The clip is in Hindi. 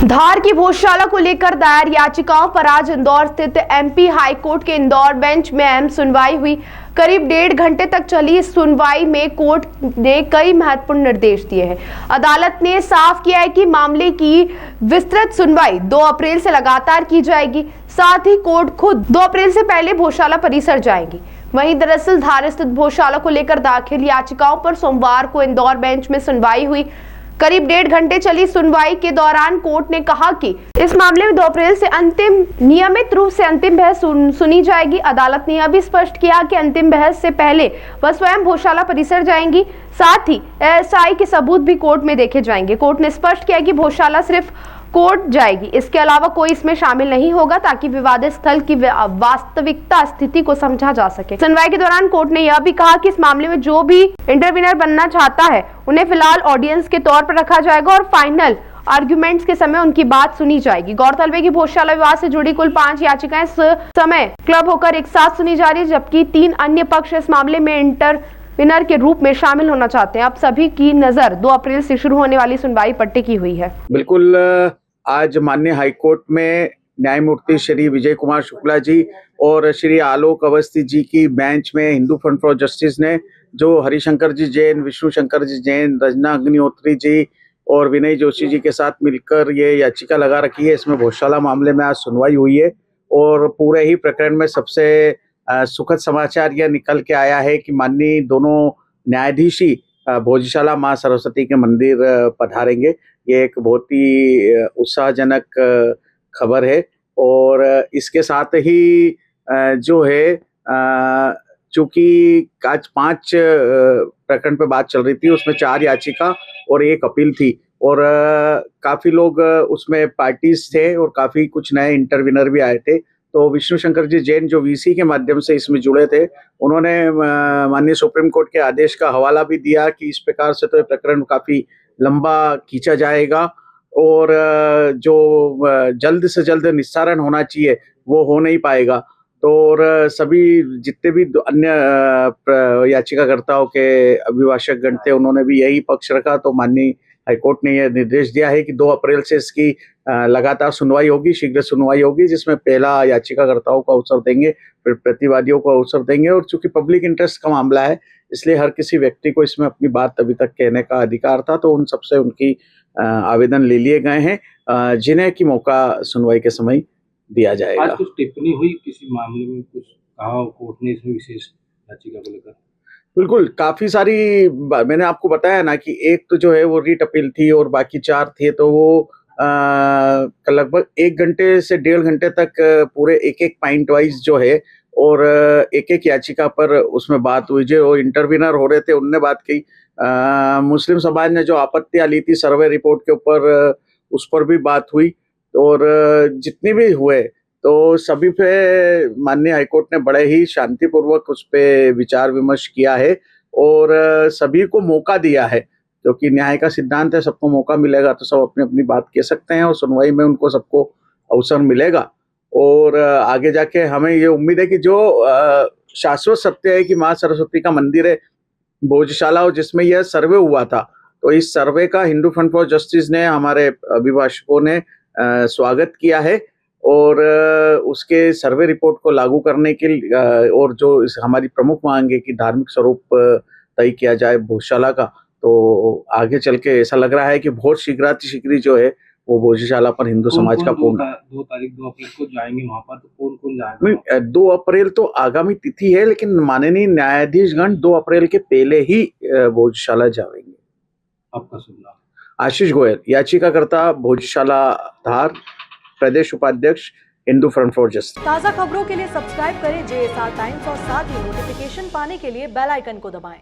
धार की भोजशाला को लेकर दायर याचिकाओं पर आज इंदौर स्थित एमपी हाईकोर्ट के इंदौर बेंच में अहम सुनवाई हुई। करीब 1.5 घंटे तक चली इस सुनवाई में कोर्ट ने कई महत्वपूर्ण निर्देश दिए हैं। अदालत ने साफ किया है कि मामले की विस्तृत सुनवाई 2 अप्रैल से लगातार की जाएगी। साथ ही कोर्ट खुद 2 अप्रैल से पहले भोजशाला परिसर जाएगी। वहीं दरअसल धार स्थित भोजशाला को लेकर दाखिल याचिकाओं पर सोमवार को इंदौर बेंच में सुनवाई हुई। करीब 1.5 घंटे चली सुनवाई के दौरान कोर्ट ने कहा कि इस मामले में 2 अप्रैल से नियमित रूप से अंतिम बहस सुनी जाएगी। अदालत ने यह भी स्पष्ट किया कि अंतिम बहस से पहले वह स्वयं भोजशाला परिसर जाएंगी। साथ ही एएसआई के सबूत भी कोर्ट में देखे जाएंगे। कोर्ट ने स्पष्ट किया कि भोजशाला सिर्फ कोर्ट जाएगी, इसके अलावा कोई इसमें शामिल नहीं होगा, ताकि विवादित स्थल की वास्तविकता स्थिति को समझा जा सके। सुनवाई के दौरान कोर्ट ने यह भी कहा कि इस मामले में जो भी इंटरवीनर बनना चाहता है उन्हें फिलहाल ऑडियंस के तौर पर रखा जाएगा और फाइनल आर्ग्यूमेंट्स के समय उनकी बात सुनी जाएगी। गौरतलब है कि भोजशाला विवाद से जुड़ी कुल 5 याचिकाएं इस समय क्लब होकर एक साथ सुनी जा रही है, जबकि 3 अन्य पक्ष इस मामले में इंटरवीनर के रूप में शामिल होना चाहते हैं। अब सभी की नजर 2 अप्रैल से शुरू होने वाली सुनवाई पर टिकी हुई है। बिल्कुल, आज माननीय हाईकोर्ट में न्यायमूर्ति श्री विजय कुमार शुक्ला जी और श्री आलोक अवस्थी जी की बेंच में हिंदू फ्रंट फॉर जस्टिस ने जो हरिशंकर जी जैन, विष्णु शंकर जी जैन, रजना अग्निहोत्री जी और विनय जोशी जी के साथ मिलकर ये याचिका लगा रखी है। इसमें भोजशाला मामले में आज सुनवाई हुई है और पूरे ही प्रकरण में सबसे सुखद समाचार यह निकल के आया है कि माननीय दोनों न्यायाधीश ही भोजशाला मां सरस्वती के मंदिर पधारेंगे। ये एक बहुत ही उत्साहजनक खबर है और इसके साथ ही जो है चूंकि आज 5 प्रकरण पे बात चल रही थी, उसमें 4 याचिका और 1 अपील थी और काफी लोग उसमें पार्टीज थे और काफी कुछ नए इंटरवीनर भी आए थे। तो विष्णु शंकर जी जैन जो वीसी के माध्यम से इसमें जुड़े थे, उन्होंने माननीय सुप्रीम कोर्ट के आदेश का हवाला भी दिया कि इस प्रकार से तो ये प्रकरण काफी लंबा खींचा जाएगा और जो जल्द से जल्द निस्तारण होना चाहिए वो हो नहीं पाएगा। तो और सभी जितने भी अन्य याचिकाकर्ताओं के अभिभाषक गण थे उन्होंने भी यही पक्ष रखा। तो माननीय हाईकोर्ट ने यह निर्देश दिया है कि 2 अप्रैल से इसकी लगातार सुनवाई होगी, शीघ्र सुनवाई होगी, जिसमें पहला याचिकाकर्ताओं को अवसर देंगे, फिर प्रतिवादियों को अवसर देंगे। और चूंकि पब्लिक इंटरेस्ट का मामला है इसलिए हर किसी व्यक्ति को इसमें अपनी बात अभी तक कहने का अधिकार था, तो उन सबसे उनकी आवेदन ले लिए गए हैं, जिन्हें की मौका सुनवाई के समय दिया जाएगा। आज कुछ टिप्पणी हुई किसी मामले में, कुछ कहा कोर्ट ने इसमें विशेष याचिका को लेकर? बिल्कुल, काफी सारी मैंने आपको बताया ना कि एक तो जो है वो रीट अपील थी और बाकी 4 थे। तो वो लगभग 1 घंटे से 1.5 घंटे तक पूरे एक पॉइंट वाइज जो है और एक याचिका पर उसमें बात हुई। जो इंटरवीनर हो रहे थे उनने बात की। मुस्लिम समाज ने जो आपत्तियां ली थी सर्वे रिपोर्ट के ऊपर, उस पर भी बात हुई और जितने भी हुए तो सभी पे माननीय हाईकोर्ट ने बड़े ही शांतिपूर्वक उस पे विचार विमर्श किया है और सभी को मौका दिया है, क्योंकि न्याय का सिद्धांत है, सबको मौका मिलेगा तो सब अपनी अपनी बात कह सकते हैं और सुनवाई में उनको सबको अवसर मिलेगा। और आगे जाके हमें ये उम्मीद है कि जो शाश्वत सत्य है कि माँ सरस्वती का मंदिर है भोजशाला, और जिसमें यह सर्वे हुआ था, तो इस सर्वे का हिंदू फ्रंट फॉर जस्टिस ने, हमारे अभिभाषकों ने स्वागत किया है और उसके सर्वे रिपोर्ट को लागू करने के लिए और जो हमारी प्रमुख मांग है कि धार्मिक स्वरूप तय किया जाए भोजशाला का, तो आगे चल के ऐसा लग रहा है कि बहुत शीघ्र जो है वो भोजशाला पर हिंदू समाज का पूर्ण 2 अप्रैल को जाएंगे वहां पर, तो कौन जाएगा? 2 अप्रैल तो आगामी तिथि है, लेकिन माननीय न्यायाधीशगण 2 अप्रैल के पहले ही भोजशाला जाएंगे। आपका शुभ नाम? आशीष गोयल, याचिकाकर्ता भोजशाला धार, प्रदेश उपाध्यक्ष हिंदू फ्रंट फॉर जस्टिस। ताज़ा खबरों के लिए सब्सक्राइब करें JSR टाइम्स और साथ ही नोटिफिकेशन पाने के लिए बेल आइकन को दबाएं।